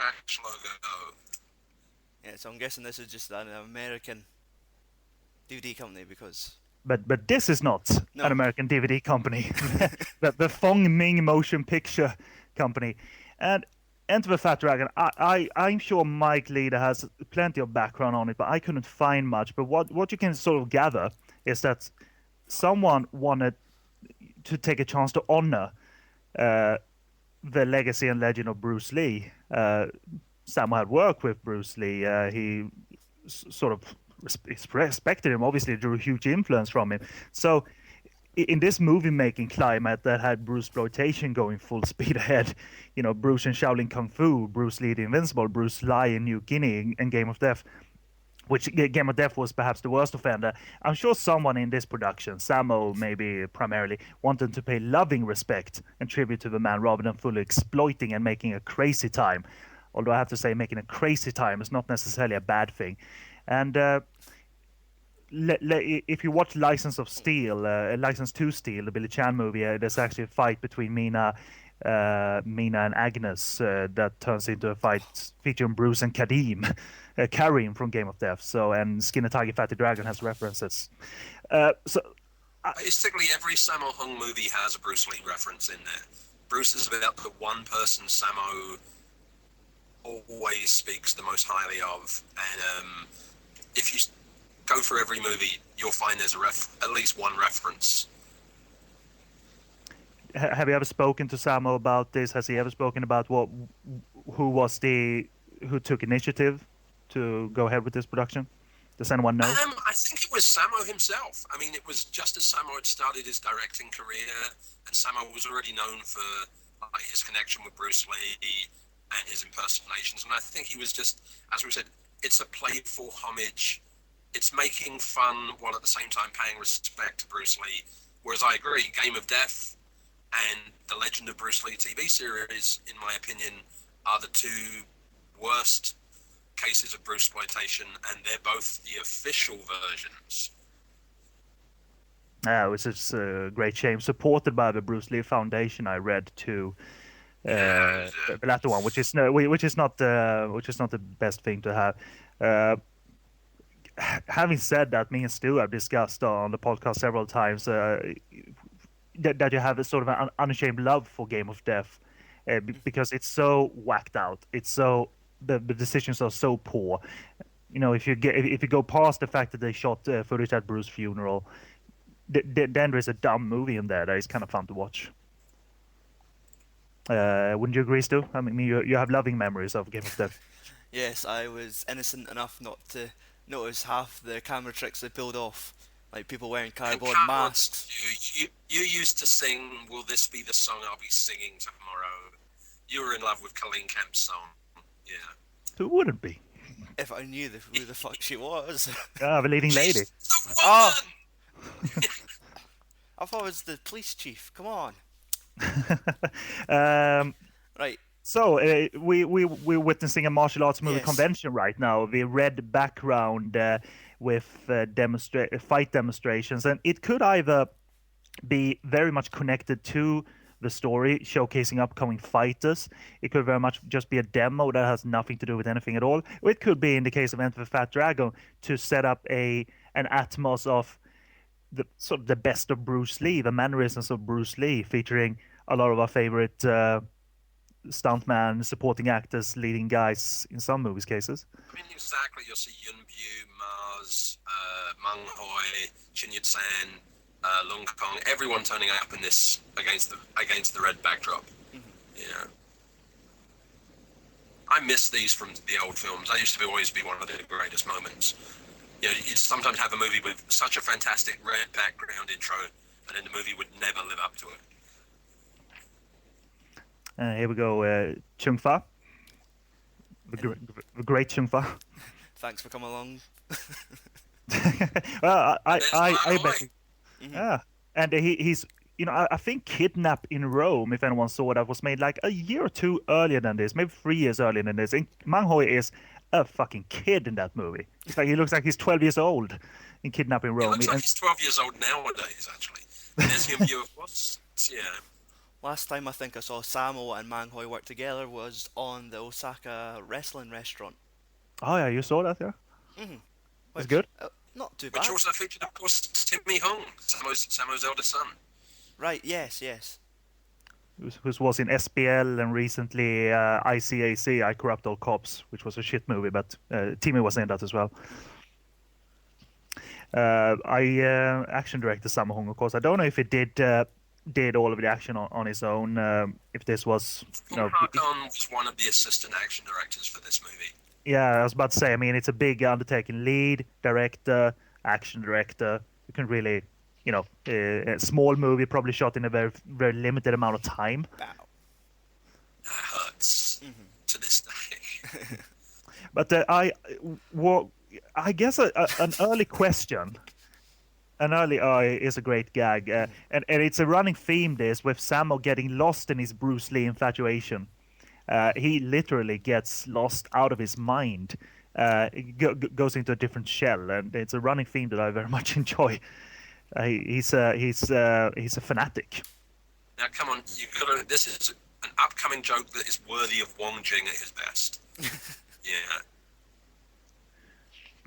Crash logo. Yeah, so I'm guessing this is just an American DVD company because... But this is not No. an American DVD company. the Fong Ming Motion Picture Company. And Enter the Fat Dragon, I'm sure Mike Leeder has plenty of background on it, but I couldn't find much. But what you can sort of gather is that someone wanted to take a chance to honor the legacy and legend of Bruce Lee. Sammo had worked with Bruce Lee. He sort of respected him, obviously drew huge influence from him. So in this movie-making climate that had Bruceploitation going full speed ahead, Bruce in Shaolin Kung Fu, Bruce Lee the Invincible, Bruce Lee in New Guinea, and Game of Death, which Game of Death was perhaps the worst offender. I'm sure someone in this production, Sammo maybe primarily, wanted to pay loving respect and tribute to the man rather than fully exploiting and making a crazy time. Although I have to say, making a crazy time is not necessarily a bad thing. And if you watch License to Steal, the Billy Chan movie, there's actually a fight between Mina and Agnes that turns into a fight featuring Bruce and Karim from Game of Death. So, and Skin and Tiger Fatty Dragon has references. Basically, every Sammo Hung movie has a Bruce Lee reference in there. Bruce is about the one person Sammo always speaks the most highly of, and if you go through every movie, you'll find there's at least one reference. Have you ever spoken to Sammo about this? Has he ever spoken about who took initiative to go ahead with this production? Does anyone know? I think it was Sammo himself. I mean, it was just as Sammo had started his directing career, and Sammo was already known for his connection with Bruce Lee and his impersonations. And I think he was just, as we said, it's a playful homage. It's making fun while at the same time paying respect to Bruce Lee. Whereas I agree, Game of Death and the Legend of Bruce Lee TV series, in my opinion, are the two worst cases of Bruceploitation, and they're both the official versions. Which is a great shame. Supported by the Bruce Lee Foundation, I read too. The latter one, which is not the best thing to have. Having said that, me and Stu have discussed on the podcast several times that you have a sort of an unashamed love for Game of Death because it's so whacked out. It's so the decisions are so poor. If you go past the fact that they shot footage at Bruce's funeral, then there's a dumb movie in there that is kind of fun to watch. Wouldn't you agree, Stu? I mean, you have loving memories of Game of Death. Yes, I was innocent enough not to notice half the camera tricks they pulled off, like people wearing cardboard masks. You used to sing "Will This Be the Song I'll Be Singing Tomorrow." You were in love with Colleen Kemp's song. Yeah. Who wouldn't be? If I knew who the fuck she was. The leading lady. The woman! Oh! I thought it was the police chief. Come on. Right. So we're witnessing a martial arts movie convention right now. The red background with fight demonstrations, and it could either be very much connected to the story, showcasing upcoming fighters. It could very much just be a demo that has nothing to do with anything at all. Or it could be, in the case of Enter the Fat Dragon, to set up an atmos of the sort of the best of Bruce Lee, the mannerisms of Bruce Lee, featuring a lot of our favorite stuntman, supporting actors, leading guys in some movies' cases. I mean, exactly. You'll see Yun Bu, Mars, Meng Hoi, Chin Yut San, Lung Kong, everyone turning up in this against the red backdrop. Mm-hmm. Yeah. I miss these from the old films. That used to always be one of the greatest moments. You'd sometimes have a movie with such a fantastic red background intro, and then the movie would never live up to it. Here we go, Chung Fa. The great Chung Fa. Thanks for coming along. Well, I bet. Mm-hmm. Yeah, and he's I think Kidnap in Rome, if anyone saw that, was made like a year or two earlier than this, maybe 3 years earlier than this. And Meng Hoi is a fucking kid in that movie. He looks like he's 12 years old in Kidnapping Rome. He looks like he's 12 years old nowadays, actually. And there's Yun Bu, of course. Yeah. Last time I think I saw Sammo and Manghoi work together was on the Osaka wrestling restaurant. Oh yeah, you saw that, yeah? Mm-hmm. It's Which, good. not too Which bad. also featured, of course, Timmy Hung, Sammo's elder son. Right, yes, yes. Who was in SPL and recently ICAC, I Corrupt All Cops, which was a shit movie, but Timmy was in that as well. Action director Sammo Hung, of course. I don't know if he did all of the action on his own. If this was, Khan was one of the assistant action directors for this movie. yeah, I was about to say. I mean, it's a big undertaking. Lead director, action director. You can really, a small movie probably shot in a very very limited amount of time. Wow. That hurts to this day. But I guess an early question. An early eye is a great gag, and it's a running theme. This with Sammo getting lost in his Bruce Lee infatuation. He literally gets lost out of his mind. Goes into a different shell, and it's a running theme that I very much enjoy. He's a fanatic. Now, come on, this is an upcoming joke that is worthy of Wong Jing at his best. Yeah.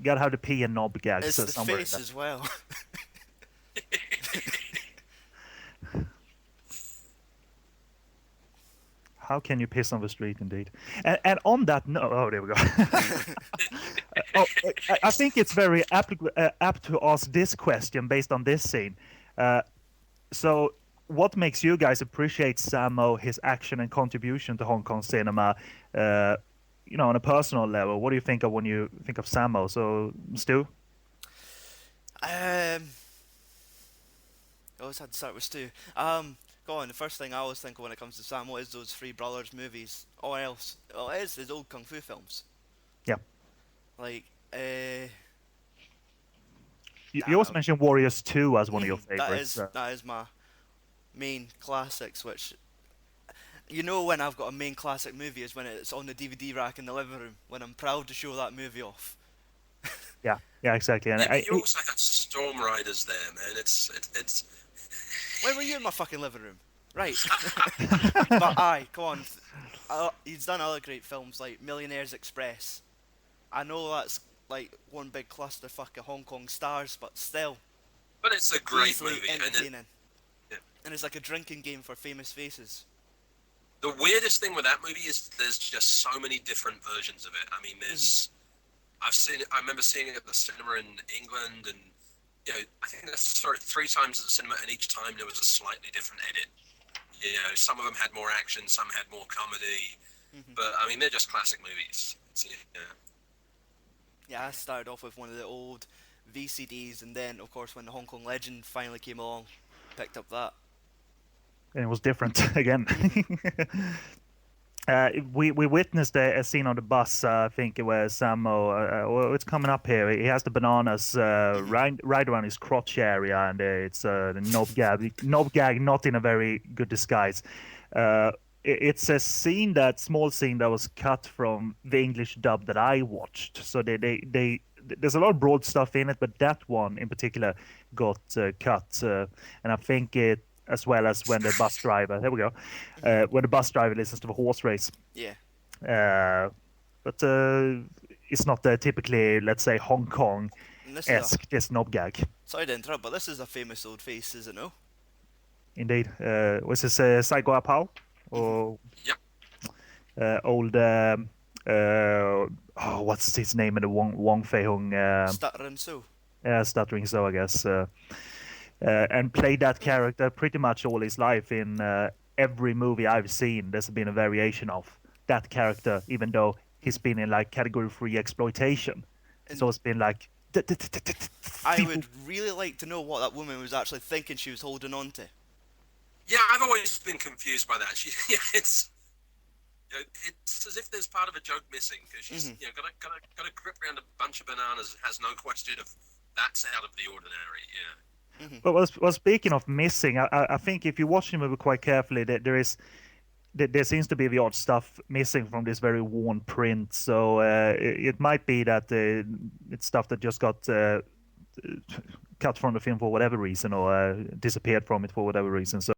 You gotta have the pee and knob gags. It's the face as well. How can you piss on the street, indeed? And on that note, oh, there we go. I think it's very apt to ask this question based on this scene. So, what makes you guys appreciate Sammo, his action and contribution to Hong Kong cinema? On a personal level, what do you think of when you think of Sammo? So, Stu? I always had to start with Stu. Go on, the first thing I always think of when it comes to Sammo is those Three Brothers movies. Or else, well, it is his old Kung Fu films. Yeah. Like, you also mentioned Warriors 2 as one of your favorites. That is my main classics, which... You know when I've got a main classic movie is when it's on the DVD rack in the living room, when I'm proud to show that movie off. Yeah, exactly. And you also have Storm Riders there, man. It's. When were you in my fucking living room? Right. But come on. He's done other great films like Millionaire's Express. I know that's like one big clusterfuck of Hong Kong stars, but still. But it's a great easily movie. Entertaining. Yeah. And it's like a drinking game for famous faces. The weirdest thing with that movie is there's just so many different versions of it. I mean, there's... I remember seeing it at the cinema in England, and I think I saw it 3 times at the cinema, and each time there was a slightly different edit. Some of them had more action, some had more comedy, but I mean, they're just classic movies. Yeah, I started off with one of the old VCDs, and then, of course, when the Hong Kong Legend finally came along, picked up that. And it was different again. We witnessed a scene on the bus. I think where Sammo, it's coming up here. He has the bananas right around his crotch area, and it's the knob gag, not in a very good disguise. It's a small scene that was cut from the English dub that I watched. So there's a lot of broad stuff in it, but that one in particular got cut, and I think it. As well as when the bus driver, there we go, when the bus driver listens to the horse race. Yeah. But it's not typically, let's say, Hong Kong-esque, just knob gag. Sorry to interrupt, but this is a famous old face, is it no? Indeed. Was this Saigo Apao? Or old, what's his name in the Wong Fei Hung? Stuttering So. Yeah, Stuttering So, I guess. And played that character pretty much all his life in every movie I've seen. There's been a variation of that character, even though he's been in like category 3 exploitation. So it's been like. I would really like to know what that woman was actually thinking she was holding on to. Yeah, I've always been confused by that. It's as if there's part of a joke missing, because she's got a grip around a bunch of bananas and has no question of that's out of the ordinary. Yeah. Well, speaking of missing, I think if you watch the movie quite carefully, there seems to be the odd stuff missing from this very worn print. So it might be that it's stuff that just got cut from the film for whatever reason, or disappeared from it for whatever reason. So